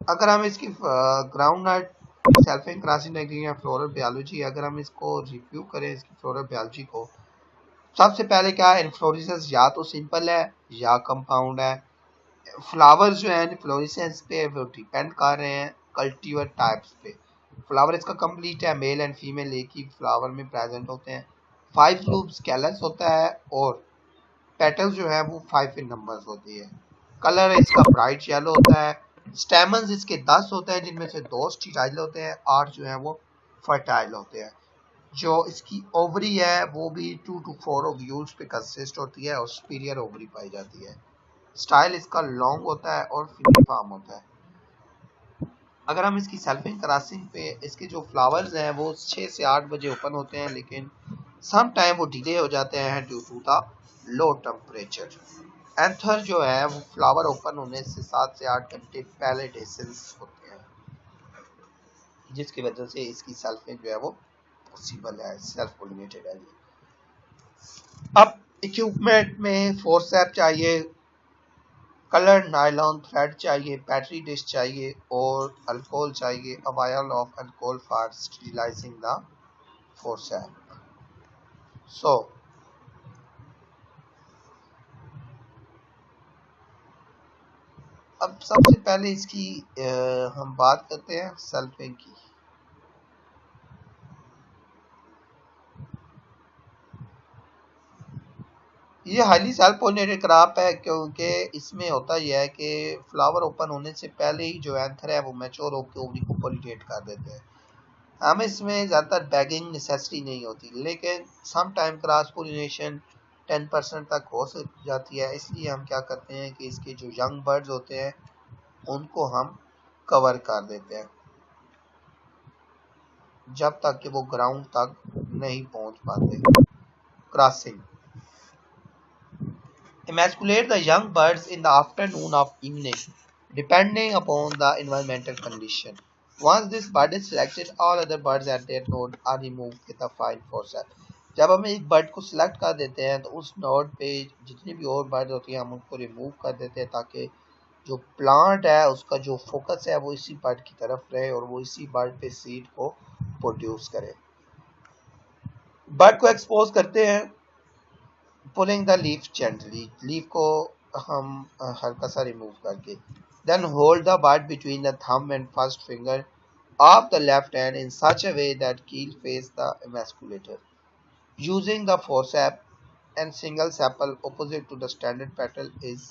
अगर हम इसकी ग्राउंड नट सेल्फिंग क्रॉसिंग या फ्लोरल बायोलॉजी, अगर हम इसको रिव्यू करें इसकी फ्लोरल बायोलॉजी को, सबसे पहले क्या है, इन्फ्लोरेसेंस या तो सिंपल है या कंपाउंड है। फ्लावर्स जो है इन्फ्लोरेसेंस पे वो डिपेंड कर रहे हैं कल्टीवर टाइप्स पे। फ्लावर इसका कंप्लीट है, मेल एंड फीमेल एक ही फ्लावर में प्रेजेंट होते हैं। 5 लूप्स कैलस होता है और पेटल्स जो है वो 5 इन नंबर्स होती है। कलर इसका ब्राइट येलो होता है। स्टेमन्स इसके 10 होते हैं जिनमें से 2 स्टेराइल होते हैं, 8 जो है वो फर्टाइल होते हैं। जो इसकी ओवरी है वो भी 2 to 4 ओव्यूल्स पे कंसिस्ट होती है और सुपीरियर ओवरी पाई जाती है। स्टाइल इसका लॉन्ग होता है और फिनिफार्म होता है। अगर हम इसकी सेल्फिंग क्रॉसिंग पे, इसके जो फ्लावर्स हैं वो 6 से 8 बजे ओपन होते हैं, लेकिन सम टाइम वो डिले हो जाते हैं due to the low temperature. Anther जो है वो फ्लावर ओपन होने से 7 से 8 घंटे पहले डेसेंस होते हैं, जिसकी वजह से इसकी सेल्फिंग जो है वो पॉसिबल है, सेल्फ पोलिनेटेड है। अब इक्विपमेंट में फोर्सेप चाहिए, कलर नायलॉन थ्रेड चाहिए, बैटरी डिश चाहिए और अल्कोहल चाहिए, a vial of alcohol for sterilising the forcep. So अब सबसे पहले इसकी हम बात करते हैं सल्फिंग की। ये हाईली सेल्फ पोलिनेटेड क्रॉप है क्योंकि इसमें होता यह है कि फ्लावर ओपन होने से पहले ही जो एंथर है वो मैच्योर होकर ओवरी को पोलिनेट कर देते हैं। हम इसमें ज़्यादातर बैगिंग नेसेसरी नहीं होती, लेकिन सम टाइम क्रॉस पोलिनेशन 10% तक हो जाती है। इसलिए हम क्या करते हैं कि इसके जो यंग बर्ड्स होते हैं उनको हम कवर कर देते हैं जब तक कि वो ग्राउंड तक नहीं पहुंच पाते। Crossing, emasculate the young birds in the afternoon or evening, depending upon the environmental condition. Once this bird is selected, all other birds at their node are removed with a fine forceps. जब हम एक bird को select कर देते हैं तो उस node पे जितनी भी और बर्ड होती हैं हम उनको रिमूव कर देते हैं, ताकि जो प्लांट है उसका जो फोकस है वो इसी बर्ड की तरफ रहे और वो इसी बर्ड पे सीड को प्रोड्यूस करे। बर्ड को एक्सपोज करते हैं pulling the leaf gently, leaf को हम हल्का सा रिमूव करके। Then hold the bird between the thumb and first finger of the left hand in such a way that keel face the emasculator. Using the forceps and single sepal opposite to the standard petal is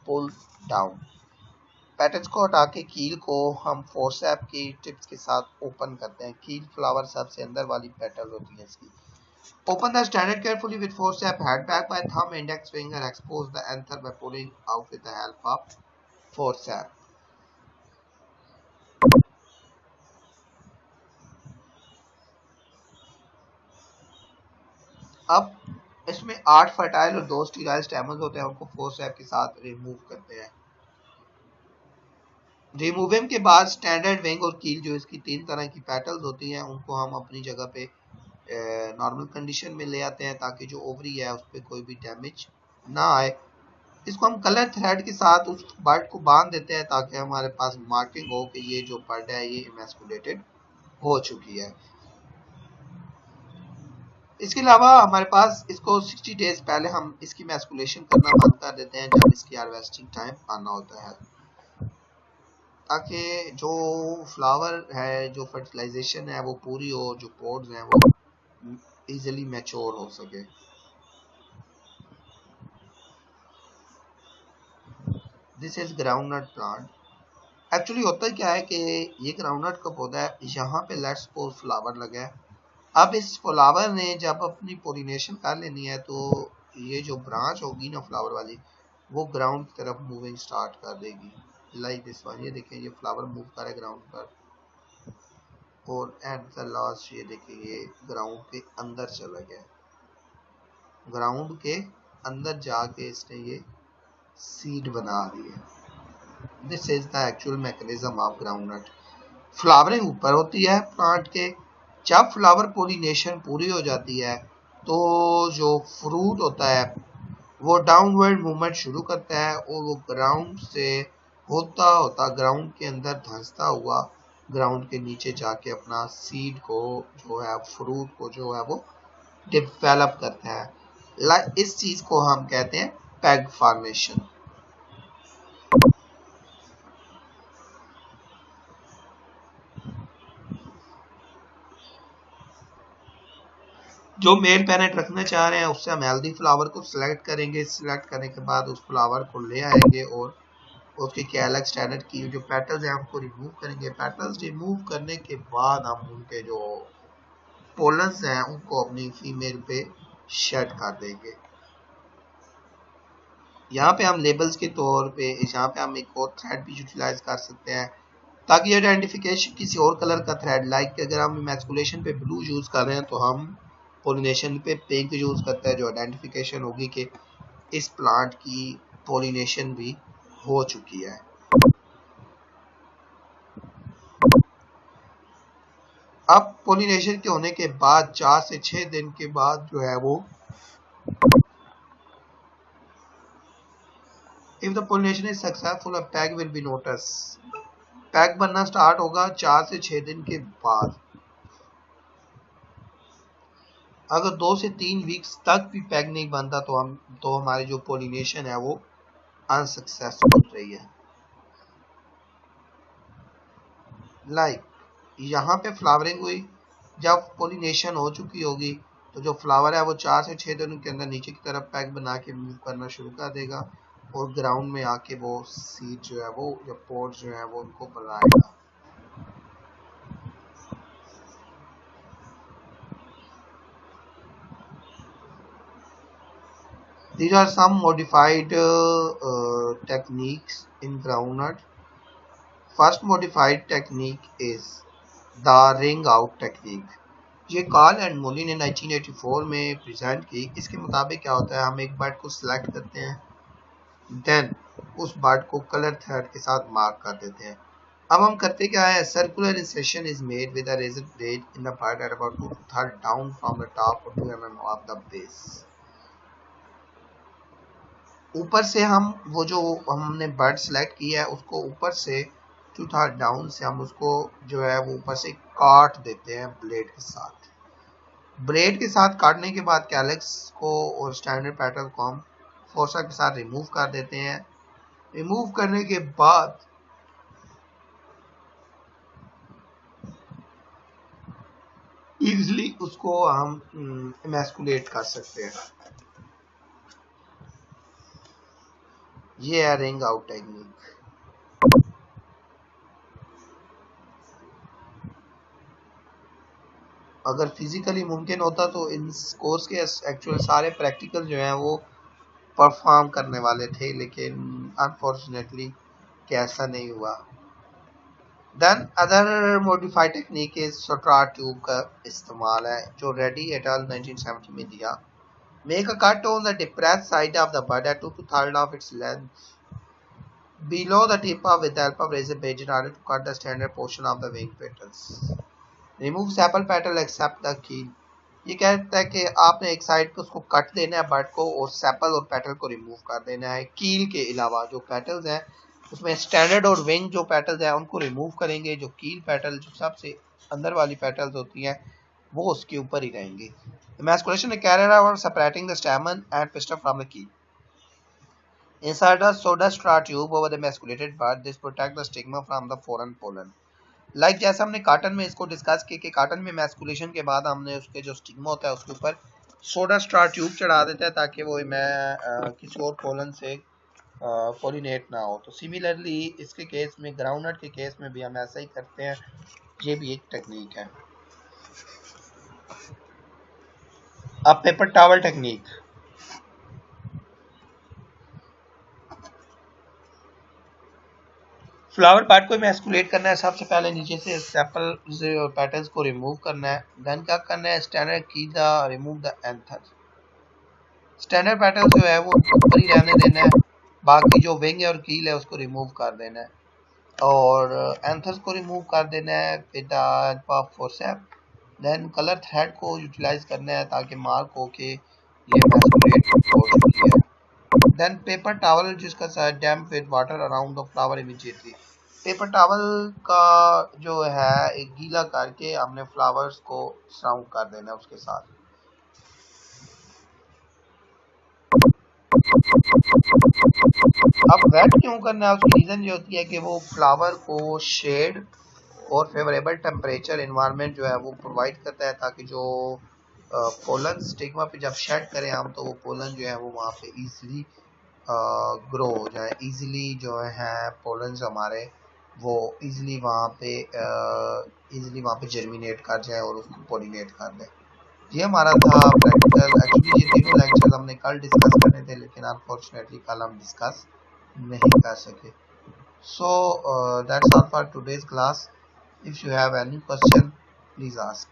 pulled down. Petals को हटा के कील को हम forceps की tips के साथ open करते हैं। कील फ्लावर सबसे अंदर वाली पेटल होती है इसकी। Open the standard carefully with forceps, head back by thumb, index finger, expose the anther by pulling out with the help of forceps. अब इसमें 8 फर्टाइल और 2 स्टीराइल स्टेमन्स होते हैं, उनको फोर्सेप के साथ रिमूव करते हैं। रिमूविंग के बाद स्टैंडर्ड विंग और कील जो इसकी 3 तरह की पेटल्स होती हैं उनको हम अपनी जगह पे नॉर्मल कंडीशन में ले आते हैं, ताकि जो ओवरी है उस पर कोई भी डैमेज ना आए। इसको हम कलर थ्रेड के साथ उस बर्ड को बांध देते हैं ताकि हमारे पास मार्किंग हो कि ये जो बर्ड है ये emasculated हो चुकी है। इसके अलावा हमारे पास इसको 60 डेज पहले हम इसकी emasculation करना बंद कर देते हैं जब इसकी हार्वेस्टिंग टाइम आना होता है, ताकि जो फ्लावर है, जो फर्टिलाइजेशन है वो पूरी हो, जो पोड्स हैं वो इजीली मैच्योर हो सके। This is groundnut plant. Actually होता क्या है कि ये ग्राउंडनट का पौधा है, यहाँ पे लेट्स सपोज फ्लावर लगा है। अब इस फ्लावर ने जब अपनी पोलिनेशन कर लेनी है तो ये जो ब्रांच होगी ना फ्लावर वाली, वो ग्राउंड की तरफ मूविंग स्टार्ट कर देगी, लाइक दिस वन। ये देखें ये फ्लावर मूव कर है ग्राउंड पर, और एट द लास्ट ये देखें ये ग्राउंड के अंदर चला गया। ग्राउंड के अंदर जाके इसने ये सीड बना दी है। This is the actual mechanism of groundnut. Flowering ऊपर होती है प्लांट के। जब फ्लावर पोलिनेशन पूरी हो जाती है तो जो फ्रूट होता है वो डाउनवर्ड मूवमेंट शुरू करता है और वो ग्राउंड से होता होता ग्राउंड के अंदर धंसता हुआ ग्राउंड के नीचे जाके अपना सीड को जो है फ्रूट को जो है वो डेवलप करता है। इस चीज को हम कहते हैं पैग फॉर्मेशन। जो मेल पेरेंट रखना चाह रहे हैं उससे हम हेल्दी फ्लावर को सिलेक्ट करेंगे। सिलेक्ट करने के बाद उस फ्लावर को ले आएंगे और उसके कैलक्स स्टैंडर्ड की जो पेटल्स हैं उनको रिमूव करेंगे। पेटल्स रिमूव करने के बाद हम उनके जो पोलन्स हैं उनको अपनी फीमेल पे शेड कर देंगे। यहाँ पे हम लेबल्स के तौर पे यहाँ पे हम एक और थ्रेड भी यूटिलाइज कर सकते हैं ताकि आइडेंटिफिकेशन किसी और कलर का थ्रेड, लाइक अगर हम मैस्कुलेशन पे ब्लू यूज कर रहे हैं तो हम पोलिनेशन पे पिंक यूज करते हैं, जो आइडेंटिफिकेशन होगी कि इस प्लांट की पोलिनेशन भी हो चुकी है। अब पोलिनेशन के होने के बाद 4 से 6 दिन के बाद जो है वो if the pollination is successful, a peg will be notice. Peg बनना स्टार्ट होगा 4 से 6 दिन के बाद। अगर 2 से 3 वीक्स तक भी पैग नहीं बनता तो हमारी जो पोलिनेशन है वो अनसक्सेसफुल रही है। लाइक यहाँ पे फ्लावरिंग हुई, जब पोलिनेशन हो चुकी होगी तो जो फ्लावर है वो 4 से 6 दिनों के अंदर नीचे की तरफ पैक बना के मूव करना शुरू कर देगा और ग्राउंड में आके वो सीड जो है वो या पोड जो है वो उनको बनाएगा। These are some modified techniques in groundnut. First modified technique is the ring out technique. ये कार्ल एंड मोली ने 1984 में प्रेजेंट की। इसके मुताबिक क्या होता है, हम एक बर्ड को सिलेक्ट करते हैं, देन उस बर्ड को कलर थ्रेड के साथ मार्क कर देते हैं। अब हम करते क्या है, circular insertion is made with a razor blade in the bird at about 2 down from the top और 2 mm ऑफ द बेस। ऊपर से हम वो जो हमने बर्ड सेलेक्ट किया है उसको ऊपर से 2 डाउन से हम उसको जो है वो ऊपर से काट देते हैं ब्लेड के साथ। ब्लेड के साथ काटने के बाद कैलेक्स को और स्टैंडर्ड पैटर्न को हम फोर्सा के साथ रिमूव कर देते हैं। रिमूव करने के बाद इजीली उसको हम इमैस्कुलेट कर सकते हैं। ये है रिंग आउट टेक्निक। अगर फिजिकली मुमकिन होता तो इन कोर्स के एक्चुअल सारे प्रैक्टिकल जो हैं वो परफॉर्म करने वाले थे, लेकिन अनफॉर्चुनेटली ऐसा नहीं हुआ। Then other modified technique is सोट्रा ट्यूब का इस्तेमाल है जो रेडी एट ऑल 1970 में दिया। Make a cut on the depressed side of the bird at 2/3 of its length below the tip of with the help of razor blade in order to cut the standard portion of the wing petals. Remove sepal petal except the keel. ये कहता है कि आपने एक side पे उसको cut देना है बर्ड को और सेपल और पेटल को रिमूव कर देना है। कील के अलावा जो पेटल्स हैं उसमें स्टैंडर्ड और विंग जो पेटल्स हैं उनको रिमूव करेंगे। जो कील पेटल जो सबसे अंदर वाली पेटल्स होती हैं वो उसके ऊपर ही रहेंगी। Emasculation is carried out separating the stamen and pistil from the keel. Insert a soda straw tube over the emasculated part. This protect the stigma from the foreign pollen. Like जैसा हमने cotton में इसको discuss किया कि cotton में मैस्कुलेशन के बाद हमने उसके जो स्टिग्मा होता है उसके ऊपर सोडा स्टार ट्यूब चढ़ा देते हैं ताकि वो किसी और पोलन से पोलिनेट ना हो। तो सिमिलरली इसके केस में ग्राउंडनट के केस में भी हम ऐसा ही करते हैं। ये भी एक टेक्निक है। अब paper towel technique. Flower part को मैस्कुलेट करना है। सबसे पहले नीचे से सेपल से और पैटर्न्स को रिमूव करना है। देन क्या करना है, स्टैंडर्ड की the remove the anther. Standard pattern जो है वो ऊपर ही रहने देना है, बाकी जो विंग है और कील है उसको रिमूव कर देना है और एंथर्स को रिमूव कर देना है with the help of forcep. Then colour thread को यूटिलाइज करना है ताकि मार्क हो के ये मैस्कुलेट हो चुकी है। देन पेपर टॉवल जिसका side damp with water around the flower immediately. Paper towel का जो है एक गीला करके हमने फ्लावर्स को सराउंड कर देना है उसके साथ। अब वेट क्यों करना है, उसकी रीजन ये होती है कि वो फ्लावर को शेड और फेवरेबल टेम्परेचर इन्वायरमेंट जो है वो प्रोवाइड करता है, ताकि जो पोलन स्टिग्मा पे जब शेड करें हम तो वो पोलन जो है वो वहाँ पे इजीली ग्रो हो जाए, इजीली जो है पोलन्स हमारे वो इजीली वहाँ पे जर्मिनेट कर जाए और उसको पोलिनेट कर दे। ये हमारा था प्रैक्टिकल। एक्चुअली ये तीनों लेक्चर्स हमने कल डिस्कस करने थे, लेकिन अनफॉर्चुनेटली कल हम डिस्कस नहीं कर सके। So that's all for today's class. If you have any question please ask.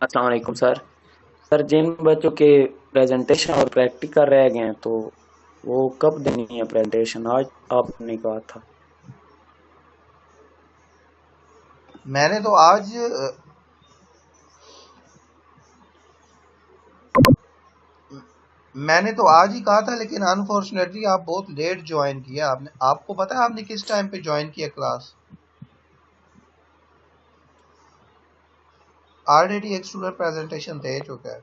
अस्सलाम वालेकुम सर। सर जिन बच्चों के प्रेजेंटेशन और प्रैक्टिकल रह गए हैं तो वो कब देनी है प्रेजेंटेशन? आज आपने कहा था। मैंने तो आज ही कहा था, लेकिन अनफॉर्चुनेटली आप बहुत लेट ज्वाइन किया। आपको पता है आपने किस टाइम पे ज्वाइन किया क्लास? ऑलरेडी एक स्टूडेंट प्रेजेंटेशन दे चुका है।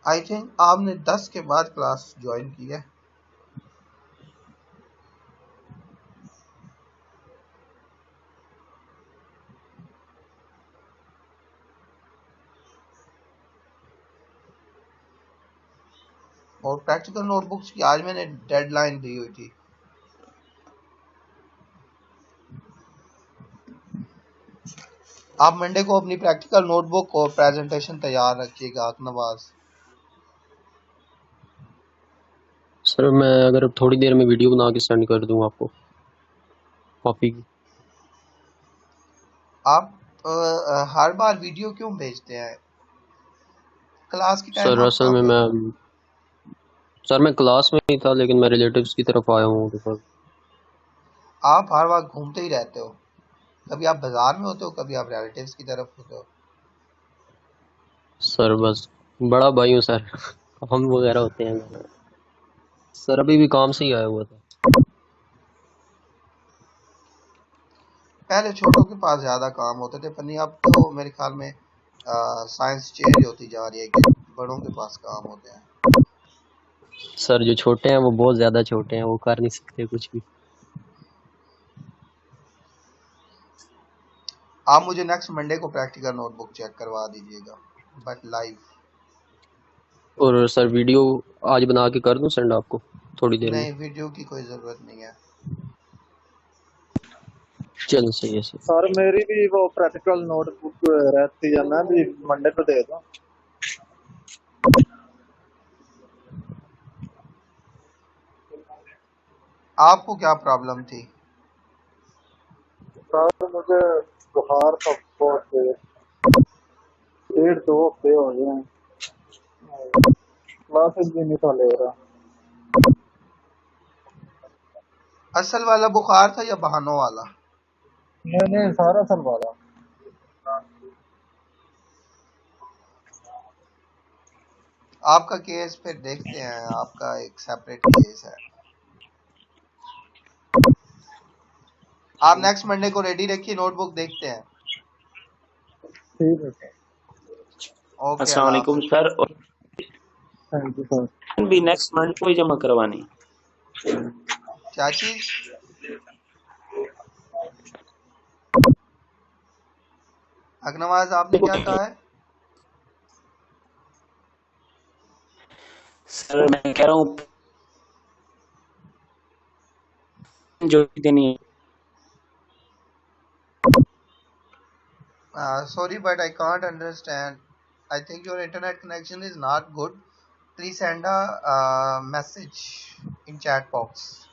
आई थिंक आपने 10 के बाद क्लास ज्वाइन की है। और प्रैक्टिकल नोटबुक्स की आज मैंने डेडलाइन दी हुई थी। आप मंडे को अपनी प्रैक्टिकल नोटबुक और प्रेजेंटेशन तैयार रखिएगा नवाज। सर मैं अगर थोड़ी देर में वीडियो बना के सेंड कर दूं आपको कॉपी की। आप हर बार वीडियो क्यों भेजते हैं? क्लास के टाइम सर आप असल में कब? मैं क्लास में ही था, लेकिन मैं रिलेटिव्स की तरफ आया हूँ तो सर। आप हर वक्त घूमते ही रहते हो, कभी आप बाजार में होते हो, कभी आप रिलेटिव्स की तरफ होते हो। सर बस बड़ा भाई हूँ सर। हम वगैरह होते हैं घर में। सर अभी भी काम से ही आया हुआ था। पहले छोटों के पास ज्यादा काम होते थे, पर नहीं अब तो मेरे ख्याल में साइंस चेंज होती जा रही है कि बड़ों के पास काम होते हैं। सर जो छोटे हैं वो बहुत ज्यादा छोटे हैं, वो कर नहीं सकते कुछ भी। आप मुझे नेक्स्ट मंडे को प्रैक्टिकल नोटबुक चेक करवा दीजिएगा, बट लाइव। और सर वीडियो आज बना के कर दूं सेंड आपको थोड़ी देर में? नहीं, वीडियो की कोई जरूरत नहीं है। चल सही है सर। सर मेरी भी वो प्रैक्टिकल नोटबुक रहती है, मैं भी मंडे को दे दूं। आपको क्या प्रॉब्लम थी? सर मुझे बुखार था बहुत तेज, 1.5 हफ्ते हो गए हैं, क्लासेस भी नहीं था ले रहा। असल वाला बुखार था या बहानों वाला? नहीं नहीं, सारा सलवारा। आपका केस फिर देखते हैं, आपका एक सेपरेट केस है। आप नेक्स्ट मंडे को रेडी रखिए, नोटबुक देखते हैं। ठीक है सर। ओके, अस्सलाम अल्लाह वालेकुम हाफिज। सर। और थैंक यू सर। भी नेक्स्ट मंथ को ही जमा करवानी। क्या चीज? अकनवाज आपने क्या कहा है? सर मैं कह रहा हूँ जो देनी है। Sorry, but I can't understand. I think your internet connection is not good. Please send a message in chat box.